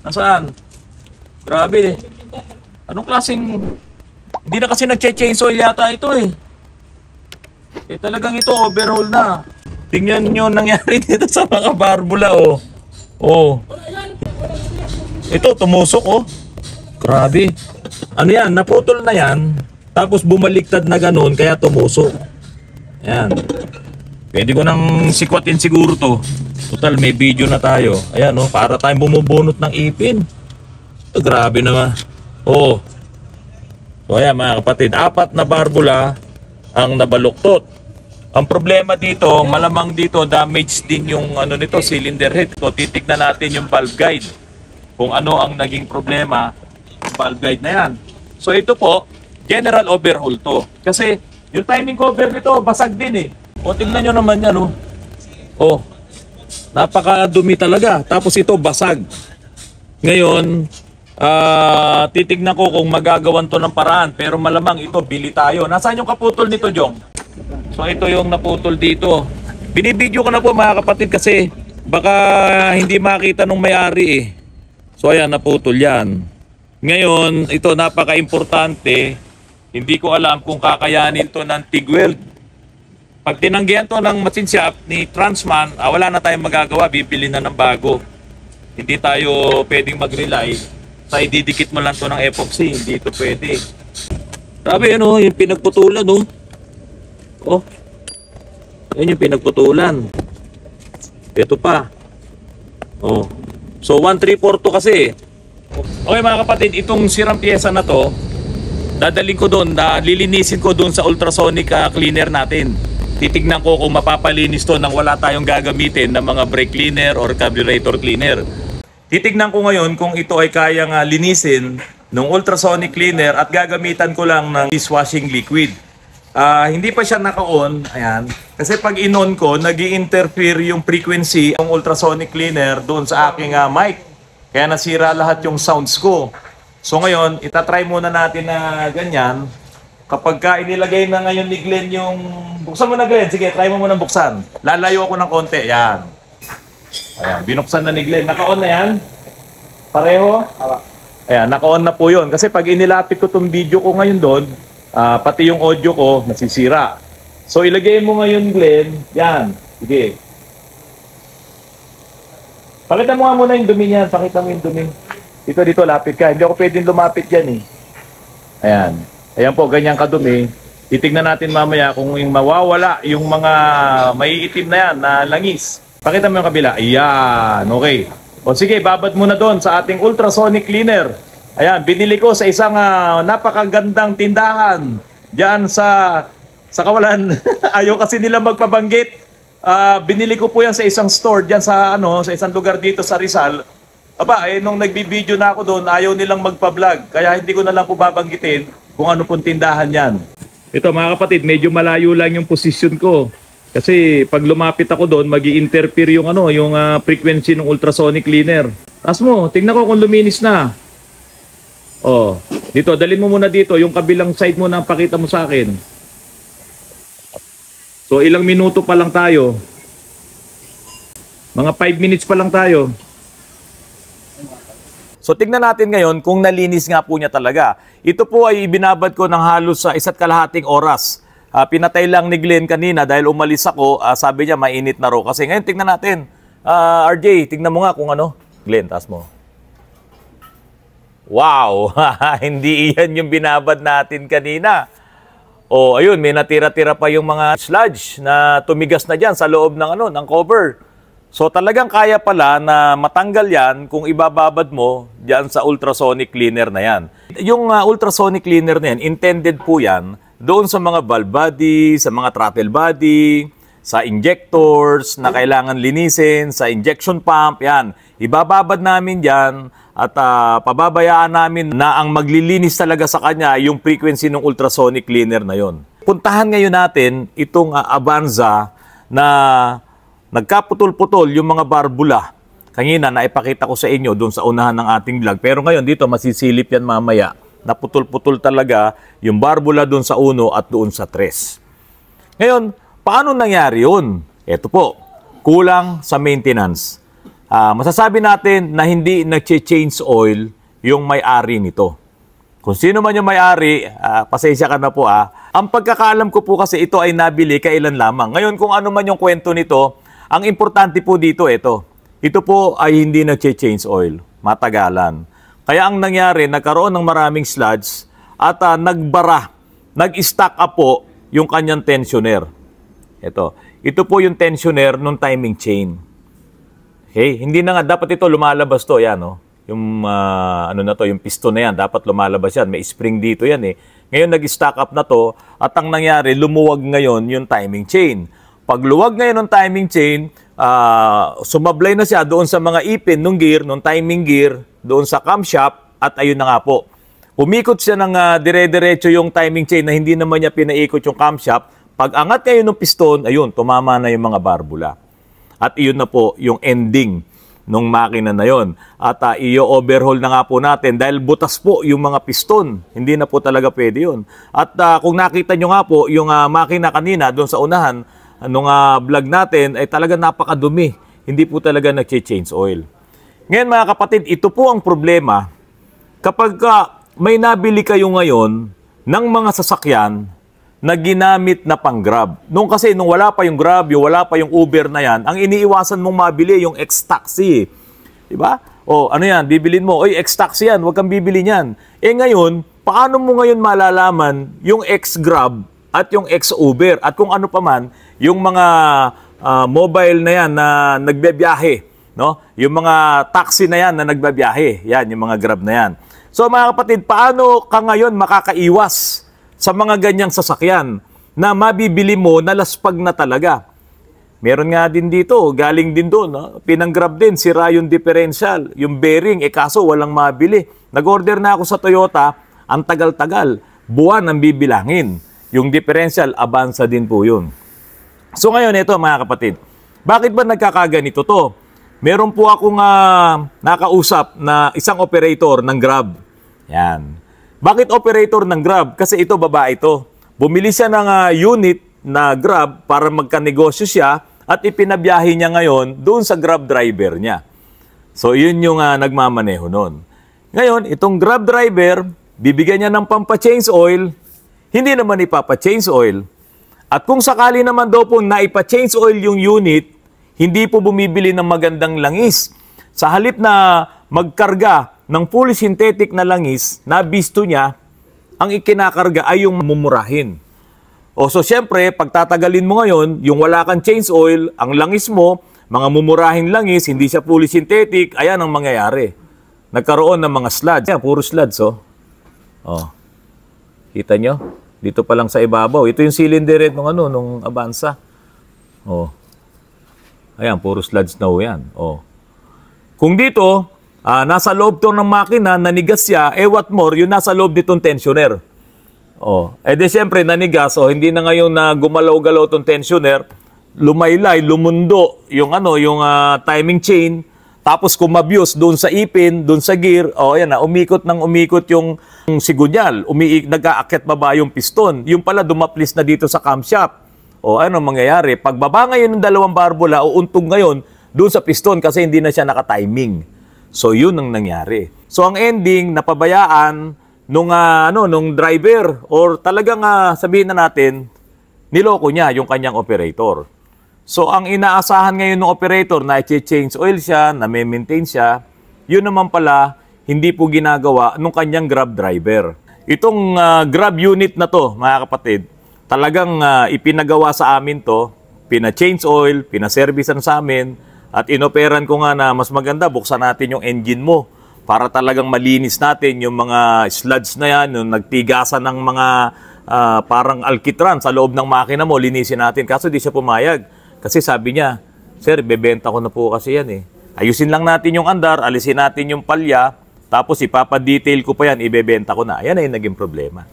Nasaan? Grabe. Anong klaseng... Hindi na kasi nag-chainsaw yata ito eh. Talagang ito overhaul na. Tingnan nyo nangyari dito sa mga barbula oh. Oh. Ito tumusok oh. Grabe. Ano yan? Naputol na yan. Tapos bumaliktad na ganun kaya tumusok. Ayan. Pwede ko nang sikwatin siguro to. Total may video na tayo. Ayan oh. Para tayong bumubunot ng ipin. Grabe naman. Oh. So ayan mga kapatid. 4 na barbula ang nabaluktot. Ang problema dito, malamang dito damage din yung ano nito, cylinder head. So titignan natin yung valve guide. Kung ano ang naging problema, yung valve guide na yan. So ito po, general overhaul to. Kasi yung timing cover nito, basag din eh. O tingnan nyo naman yan oh. Oh, napakadumi talaga. Tapos ito, basag. Ngayon, titignan ko kung magagawan to ng paraan. Pero malamang ito, bili tayo. Nasaan yung kaputol nito, Jong? So ito yung naputol dito. Binibidyo ko na po mga kapatid kasi baka hindi makita nung may-ari eh. So ayan, naputol yan. Ngayon, ito napaka-importante. Hindi ko alam kung kakayanin to ng TIG weld. Pag tinanggihan to ng machine shop ni Transman, wala na tayong magagawa, bibili na ng bago. Hindi tayo pwedeng mag-rely sa ididikit mo lang to ng epoxy. Hindi ito pwede. Grabe ano, yung pinagputulan no. Oh, yan yung pinagputulan. Ito pa. Oh. So 1342 kasi. Okay mga kapatid, itong sirang pyesa na to, dadaling ko doon, lilinisin ko doon sa ultrasonic cleaner natin. Titignan ko kung mapapalinis to nang wala tayong gagamitin ng mga brake cleaner or carburetor cleaner. Titignan ko ngayon kung ito ay kayang linisin ng ultrasonic cleaner at gagamitan ko lang ng dishwashing liquid. Hindi pa siya naka-on, ayan. Kasi pag in-on ko, nag-i-interfere yung frequency ng ultrasonic cleaner doon sa aking mic. Kaya nasira lahat yung sounds ko. So ngayon, itatry muna natin na ganyan. Kapag ka inilagay na ngayon ni Glenn yung... Buksan mo na Glenn, sige, try mo muna buksan. Lalayo ako ng konti, ayan. Ayan, binuksan na ni Glenn. Naka-on na yan? Pareho? Ayan, naka-on na po yun. Kasi pag inilapit ko itong video ko ngayon doon, pati yung audio ko nasisira. So ilagay mo ngayon Glenn, yan, sige. Pakita mo nga muna yung dumi niyan, pakita mo yung dumi. Dito, lapit ka. Hindi ako pwedeng lumapit yan eh. Ayan. Ayan po, ganyan kadumi. Titignan natin mamaya kung yung mawawala yung mga maiitim na yan, na langis. Pakita mo yung kabila. Ayan, okay. O sige, babad mo na doon sa ating ultrasonic cleaner. Ayan, binili ko sa isang napakagandang tindahan diyan sa Kawalan. Ayaw kasi nila magpabanggit. Binili ko po yan sa isang store diyan sa sa isang lugar dito sa Rizal. Aba, nung nagbi-video na ako doon, ayaw nilang magpa-vlog. Kaya hindi ko na lang po babanggitin kung ano pong tindahan yan. Ito mga kapatid, medyo malayo lang yung posisyon ko. Kasi pag lumapit ako doon, magi-interfere yung yung frequency ng ultrasonic cleaner. Taas mo, tingnan ko kung luminis na. Oh, dito, dalhin mo muna dito, yung kabilang side mo na pakita mo sa akin. So, ilang minuto pa lang tayo. Mga 5 minutes pa lang tayo. So, tignan natin ngayon kung nalinis nga po niya talaga. Ito po ay ibinabad ko ng halos sa 1.5 oras. Pinatay lang ni Glenn kanina dahil umalis ako. Sabi niya, mainit na raw. Kasi ngayon, tignan natin. RJ, tignan mo nga kung Glenn, taas mo. Wow! Hindi iyan yung binabad natin kanina. O, ayun, may natira-tira pa yung mga sludge na tumigas na dyan sa loob ng, ng cover. So, talagang kaya pala na matanggal yan kung ibababad mo dyan sa ultrasonic cleaner na yan. Yung ultrasonic cleaner na yan, intended po yan doon sa mga valve body, sa mga throttle body, sa injectors na kailangan linisin, sa injection pump, yan. Ibababad namin yan at pababayaan namin na ang maglilinis talaga sa kanya yung frequency ng ultrasonic cleaner na yon. Puntahan ngayon natin itong Avanza na nagkaputol-putol yung mga barbula. Kanina naipakita ko sa inyo doon sa unahan ng ating vlog. Pero ngayon dito masisilip yan mamaya. Naputol-putol talaga yung barbula doon sa 1 at doon sa 3. Ngayon, paano nangyari yun? Ito po, kulang sa maintenance. masasabi natin na hindi nag-change oil yung may-ari nito. Kung sino man yung may-ari, pasensya ka na po. Ang pagkakaalam ko po kasi ito ay nabili kailan lamang. Ngayon, kung ano man yung kwento nito, ang importante po dito, ito po ay hindi nag-change oil. Matagalan. Kaya ang nangyari, nagkaroon ng maraming sludge at nagbara, nag-stack up po yung kanyang tensioner. Ito po yung tensioner ng timing chain. Okay? Hindi na nga, dapat ito lumalabas to. Yan, yung yung piston na yan, dapat lumalabas yan. May spring dito yan Ngayon nag-stack up na to at ang nangyari, lumuwag ngayon yung timing chain. Pag luwag ngayon ng timing chain, sumablay na siya doon sa mga ipin ng gear, ng timing gear, doon sa camshaft at ayun na nga po. Umikot siya ng dire-diretso yung timing chain na hindi naman niya pinaikot yung camshaft. Pag angat ngayon ng piston, ayun, tumama na yung mga barbula. At iyon na po yung ending nung makina na yon. At i-overhaul na nga po natin dahil butas po yung mga piston. Hindi na po talaga pwede yun. At kung nakita nyo nga po, yung makina kanina doon sa unahan, nung vlog natin, ay talaga napakadumi. Hindi po talaga nag-change oil. Ngayon mga kapatid, ito po ang problema kapag may nabili kayo ngayon ng mga sasakyan na ginamit na pang-Grab. Nung wala pa yung Grab, wala pa yung Uber na yan, ang iniiwasan mong mabili yung X-Taxi. Diba? O ano yan, bibilin mo, oy, X-Taxi yan, huwag kang bibili niyan. Ngayon, paano mo ngayon malalaman yung X-Grab at yung X-Uber at kung ano pa man, yung mga mobile na yan na nagbebiyahe, yung mga taxi na yan na nagbebiyahe, yan, yung mga Grab na yan. So mga kapatid, paano ka ngayon makakaiwas sa mga ganyang sasakyan na mabibili mo na laspag na talaga? Meron nga din dito, galing din doon, pinang-Grab din, sira yung differential, yung bearing, kaso walang mabili. Nag-order na ako sa Toyota, ang tagal-tagal, buwan ang bibilangin. Yung differential, Avanza din po yun. So ngayon, ito mga kapatid, bakit ba nagkakaganito to? Meron po akong nakausap na isang operator ng Grab. Yan. Bakit operator ng Grab? Kasi ito, babae ito. Bumili siya ng unit na Grab para magkanegosyo siya at ipinabiyahe niya ngayon doon sa Grab driver niya. So, yun yung nagmamaneho nun. Ngayon, itong Grab driver, bibigyan niya ng pampa-change oil, hindi naman ipapa-change oil. At kung sakali naman daw po na ipa-change oil yung unit, hindi po bumibili ng magandang langis. Sa halip na magkarga ng fully synthetic na langis, na bisto niya, ang ikinakarga ay yung mumurahin. So siyempre, pagtatagalin mo ngayon, yung wala kang change oil, ang langis mo, mga mumurahin langis, hindi siya fully synthetic, ayan ang mangyayari. Nagkaroon ng mga sluds. Yan, puro sluds, Kita nyo? Dito pa lang sa ibabaw. Ito yung cylinder head nung Avanza. Ayan, puro sludge na yan. Kung dito, nasa loob to ng makina, nanigas siya, what more, yung nasa loob nitong tensioner. Siyempre, nanigas, hindi na ngayon na gumalaw-galaw tong tensioner, lumaylay, lumundo, yung timing chain, tapos kumabyos doon sa ipin, doon sa gear, ayan umikot ng umikot yung sigunyal, nag-aakyat baba yung piston, yung pala dumaplis na dito sa camshaft. Ano mangyayari? Pagbaba ngayon ng dalawang barbula, uuntog ngayon doon sa piston kasi hindi na siya naka-timing. So, yun ang nangyari. So, ang ending, napabayaan nung driver or talagang sabihin na natin, niloko niya yung kanyang operator. So, ang inaasahan ngayon ng operator na i-change oil siya, na may-maintain siya, yun naman pala, hindi po ginagawa nung kanyang Grab driver. Itong Grab unit na to, mga kapatid, talagang ipinagawa sa amin to, pina-change oil, pina-servicean sa amin, at inoperan ko nga na mas maganda, buksan natin yung engine mo para talagang malinis natin yung mga sludge na yan, yung nagtigasan ng mga parang alkitran sa loob ng makina mo, linisin natin. Kaso di siya pumayag. Kasi sabi niya, sir, bebenta ko na po kasi yan Ayusin lang natin yung andar, alisin natin yung palya, tapos ipapa-detail ko pa yan, ibebenta ko na. Ayan ay naging problema.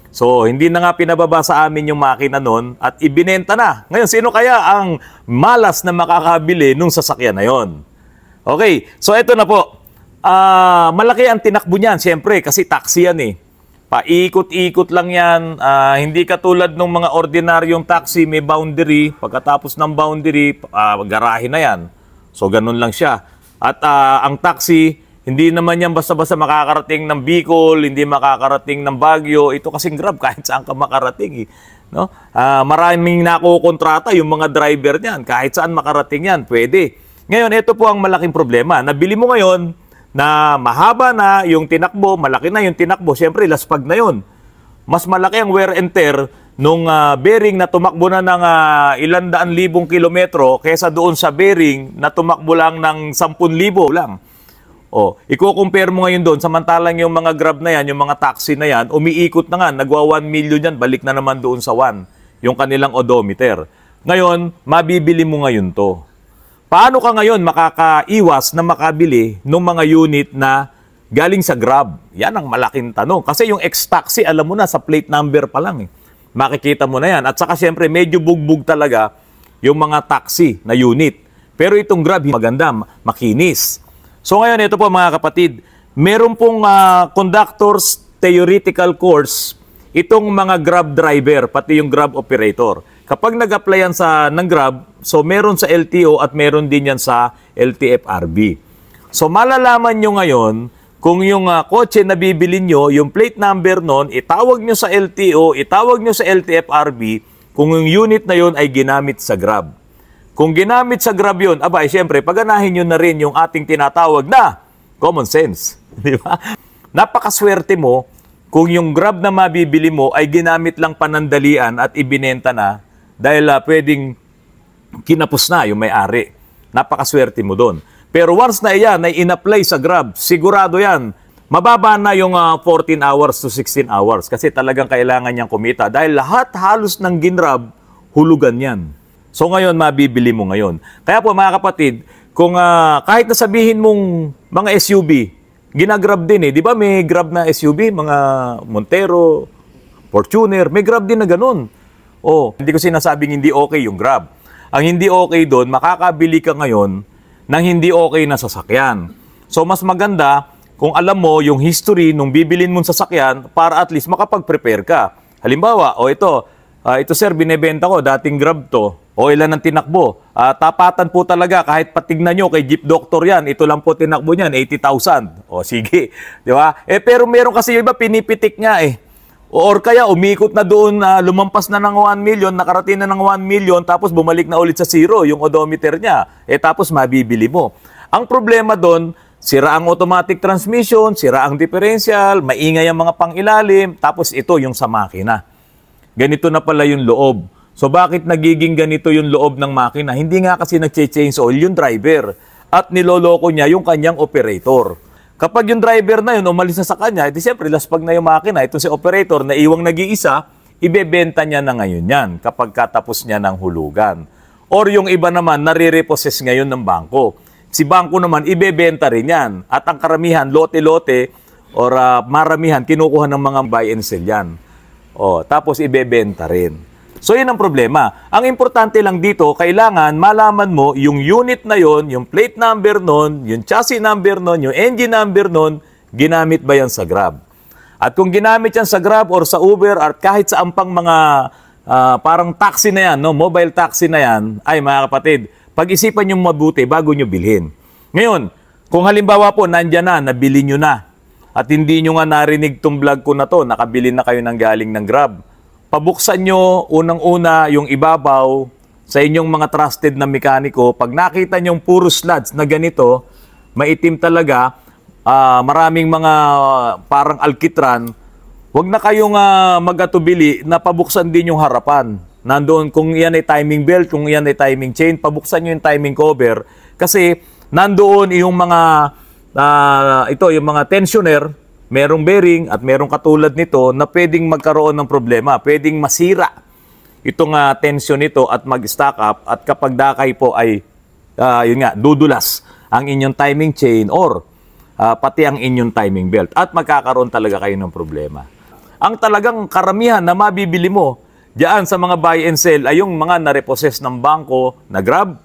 So, hindi na nga pinababa sa amin yung makina nun at ibinenta na. Ngayon, sino kaya ang malas na makakabili nung sasakyan na yon? Okay, so ito na po. Malaki ang tinakbo niyan, siyempre, kasi taxi yan Paikot-ikot lang yan. Hindi katulad ng mga ordinaryong taxi, may boundary. Pagkatapos ng boundary, garahe na yan. So, ganun lang siya. At ang taxi, hindi naman yan basta-basta makakarating ng Bicol, hindi makakarating ng Baguio. Ito kasing Grab, kahit saan ka makarating. No? Maraming nakukontrata yung mga driver niyan. Kahit saan makarating yan, pwede. Ngayon, ito po ang malaking problema. Nabili mo ngayon na mahaba na yung tinakbo, malaki na yung tinakbo. Siyempre, laspag na yun. Mas malaki ang wear and tear nung bearing na tumakbo na ng ilang daan libong kilometro kaysa doon sa bearing na tumakbo lang ng 10,000 lang. O, i-compare mo ngayon doon, samantalang yung mga Grab na yan, yung mga taxi na yan, umiikot na nga, nagwa 1 million yan, balik na naman doon sa 1, yung kanilang odometer. Ngayon, mabibili mo ngayon to. Paano ka ngayon makakaiwas na makabili ng mga unit na galing sa Grab? Yan ang malaking tanong. Kasi yung ex-taxi, alam mo na, sa plate number pa lang. Makikita mo na yan. At saka siyempre, medyo bugbog talaga yung mga taxi na unit. Pero itong Grab, maganda, makinis. So ngayon, ito po mga kapatid, meron pong conductor's theoretical course itong mga Grab driver, pati yung Grab operator. Kapag nag-applyan ng Grab, so meron sa LTO at meron din yan sa LTFRB. So malalaman nyo ngayon kung yung kotse na bibili nyo, yung plate number nun, itawag nyo sa LTO, itawag nyo sa LTFRB kung yung unit na yun ay ginamit sa Grab. Kung ginamit sa Grab yun, abay, siyempre, paganahin nyo na rin yung ating tinatawag na common sense. Di ba? Napakaswerte mo kung yung Grab na mabibili mo ay ginamit lang panandalian at ibinenta na dahil pwedeng kinapos na yung may-ari. Napakaswerte mo doon. Pero once na iyan ay in-apply sa Grab, sigurado yan, mababa na yung 14 hours to 16 hours kasi talagang kailangan niyang kumita dahil lahat halos ng ginrab, hulugan yan. So ngayon, mabibili mo ngayon. Kaya po mga kapatid, kung kahit na sabihin mong mga SUV, ginagrab din eh. Di ba may Grab na SUV, mga Montero, Fortuner, may Grab din na ganun. Oh, hindi ko sinasabing hindi okay yung Grab. Ang hindi okay doon, makakabili ka ngayon ng hindi okay na sasakyan. So mas maganda kung alam mo yung history nung bibilin mong sasakyan para at least makapag-prepare ka. Halimbawa, ito sir, binebenta ko, dating Grab to. O ilan ang tinakbo. Tapatan po talaga, kahit patignan nyo kay Jeep Doctor yan, ito lang po tinakbo niyan, 80,000. O sige, di ba? Pero meron kasi yung iba, pinipitik nga eh. Or kaya umikot na doon, lumampas na ng 1 million, nakarating na ng 1 million, tapos bumalik na ulit sa zero yung odometer niya. Tapos mabibili mo. Ang problema doon, sira ang automatic transmission, sira ang differential, maingay ang mga pangilalim, tapos ito yung sa makina. Ganito na pala yung loob. So bakit nagiging ganito yung loob ng makina? Hindi nga kasi nag-change oil yung driver at niloloko niya yung kanyang operator. Kapag yung driver na yun umalis na sa kanya, edi siyempre laspag na yung makina. Ito si operator na iwang nag-iisa, ibebenta niya na ngayon yan kapag katapos niya ng hulugan. Or yung iba naman, nare-repossess ngayon ng bangko. Si bangko naman, ibebenta rin yan. At ang karamihan, lote-lote or maramihan, kinukuha ng mga buy and sell yan. Tapos ibebenta rin. So yun ang problema. Ang importante lang dito, kailangan malaman mo yung unit na yon, yung plate number nun, yung chassis number nun, yung engine number nun, ginamit ba yan sa Grab? At kung ginamit yan sa Grab or sa Uber at kahit sa ampang mga parang taxi na yan, no? Mobile taxi na yan, ay mga kapatid, pag-isipan nyo mabuti bago nyo bilhin. Ngayon, kung halimbawa po, nandyan na, nabili nyo na, at hindi nyo nga narinig tong vlog ko na to, nakabili na kayo ng galing ng Grab, pabuksan nyo unang-una yung ibabaw sa inyong mga trusted na mekaniko. Pag nakita nyo puro slugs na ganito, maitim talaga, maraming mga parang alkitran, huwag na kayong mag-atubili na pabuksan din yung harapan. Nandoon kung yan ay timing belt, kung yan ay timing chain, pabuksan nyo yung timing cover. Kasi nandoon yung mga, yung mga tensioner, merong bearing at merong katulad nito na pwedeng magkaroon ng problema, pwedeng masira itong tension nito at mag-stack up at kapag dakay po ay dudulas ang inyong timing chain or pati ang inyong timing belt at magkakaroon talaga kayo ng problema. Ang talagang karamihan na mabibili mo diyan sa mga buy and sell ay yung mga na-repossess ng bangko na Grab,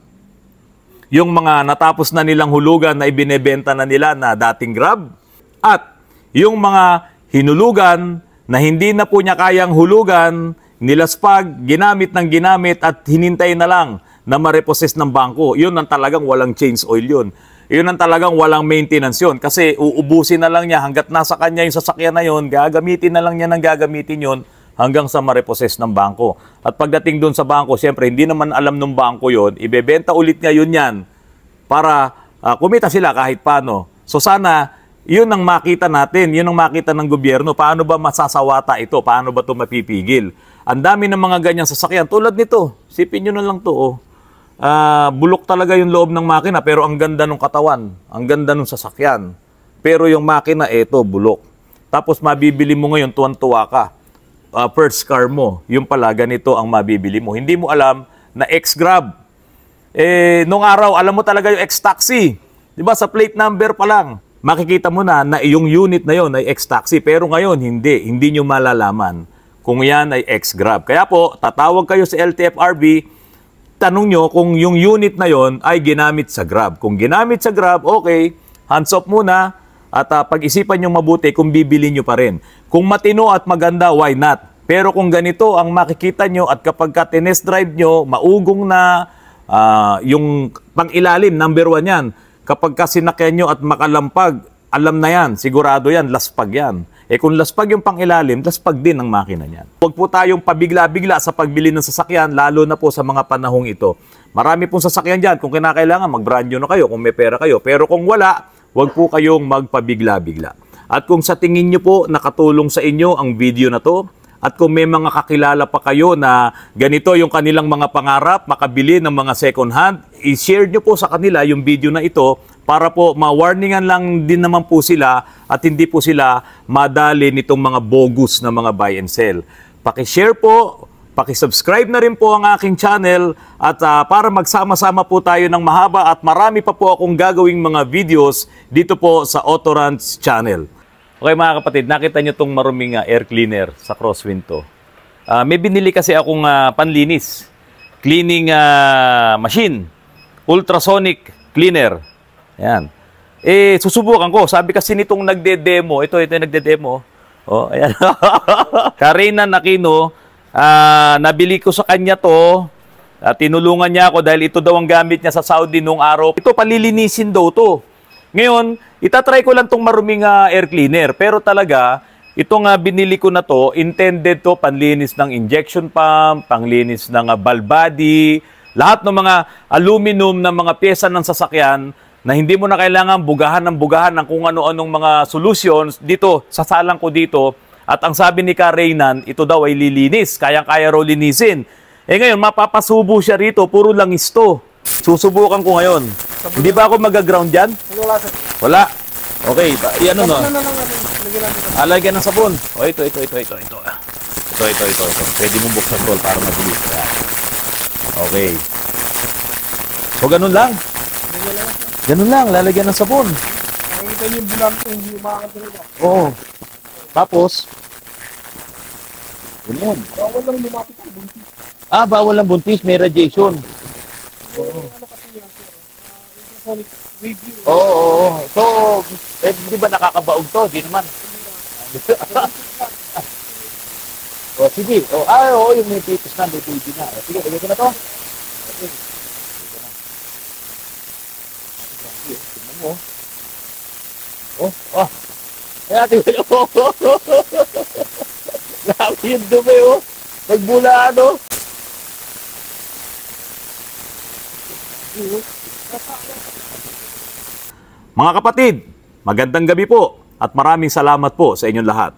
yung mga natapos na nilang hulugan na ibinebenta na nila na dating Grab, at yung mga hinulugan na hindi na po niya kayang hulugan, nilaspag, ginamit ng ginamit at hinintay na lang na ma-repossess ng bangko. Yun ang talagang walang change oil yun. yun ang talagang walang maintenance yun. Kasi uubusin na lang niya hanggat nasa kanya yung sasakyan na yun, gagamitin na lang niya ng gagamitin yun hanggang sa mareposes ng bangko. At pagdating doon sa bangko, siyempre, hindi naman alam ng bangko yun, ibebenta ulit niya yun yan para kumita sila kahit paano. So sana, yun ang makita natin, yun ang makita ng gobyerno. Paano ba masasawata ito? Paano ba ito mapipigil? Ang dami ng mga ganyang sasakyan. Tulad nito, sipin nyo na lang to. Oh. Bulok talaga yung loob ng makina pero ang ganda ng katawan. Ang ganda ng sasakyan. Pero yung makina, eto, bulok. Tapos mabibili mo ngayon, tuwan-tuwa ka. First car mo, yung pala, ganito ang mabibili mo. Hindi mo alam na ex-grab. Nung araw, alam mo talaga yung ex-taxi. Diba, sa plate number pa lang, makikita mo na yung unit na yon ay ex-taxi. Pero ngayon, hindi nyo malalaman kung yan ay ex-grab. Kaya po, tatawag kayo sa LTFRB, tanong nyo kung yung unit na yon ay ginamit sa Grab. Kung ginamit sa Grab, okay, hands off muna at pag-isipan nyo mabuti kung bibili nyo pa rin. Kung matino at maganda, why not? Pero kung ganito ang makikita nyo at kapag ka-test drive nyo, maugong na yung pang-ilalim, number 1 yan. Kapag ka sinakyan nyo at makalampag, alam na yan, sigurado yan, laspag yan. Kung laspag yung pang-ilalim, laspag din ang makina niyan. Huwag po tayong pabigla-bigla sa pagbili ng sasakyan, lalo na po sa mga panahong ito. Marami pong sasakyan dyan. Kung kinakailangan, mag-brand new na kayo kung may pera kayo. Pero kung wala, huwag po kayong magpabigla-bigla. At kung sa tingin nyo po nakatulong sa inyo ang video na to, at kung may mga kakilala pa kayo na ganito yung kanilang mga pangarap, makabili ng mga second hand, i-share nyo po sa kanila yung video na ito para po ma-warningan lang din naman po sila at hindi po sila madali nitong mga bogus na mga buy and sell. Paki-share po, paki-subscribe na rin po ang aking channel at para magsama-sama po tayo ng mahaba at marami pa po akong gagawing mga videos dito po sa Autorants channel. Okay mga kapatid, nakita nyo itong maruming air cleaner sa Crosswind to. May binili kasi akong panlinis. Cleaning machine. Ultrasonic cleaner. Ayan. Susubukan ko. Sabi kasi nitong nagde-demo. Ito yung nagde-demo. Oh, ayan. Karina Aquino, nabili ko sa kanya to. Tinulungan niya ako dahil ito daw ang gamit niya sa Saudi nung araw. Ito, palilinisin daw to. Ngayon, itatry ko lang itong maruming air cleaner. Pero talaga, itong binili ko na to, intended to panlinis ng injection pump, panglinis ng valve body, lahat ng mga aluminum na mga pyesa ng sasakyan na hindi mo na kailangan bugahan ng kung ano-anong mga solutions. Dito, sasalang ko dito. At ang sabi ni Kareynan, ito daw ay lilinis. Kayang-kaya raw linisin. Ngayon, mapapasubo siya rito. Puro langis to. Susubukan ko ngayon. Hindi ba ako mag-ground dyan? Wala, sir. Wala. Okay. Yan ano. Lagyan Alagyan ng sabon. ng sabon. O, ito. Ito. Pwede mong buksan tol para mabilis. Okay. So, ganun lang. Ganun lang. Lalagyan ng sabon. Nakikita niyo yung bulang ko, hindi makakatalaga. Oo. Tapos, ganun. Bawal lang lumapit ang buntis. Bawal ang buntis. May radiation. Ano kasi yan, sir? Ultrasonic review. Oo. So, di ba nakakabaog to? Di naman. Sige. Yung may pipis na, may baby na. Sige, lagyan ko na to. Okay. Tignan mo. Kaya tignan mo. Lahat yung dumi, Nagbula, Mga kapatid, magandang gabi po at maraming salamat po sa inyong lahat.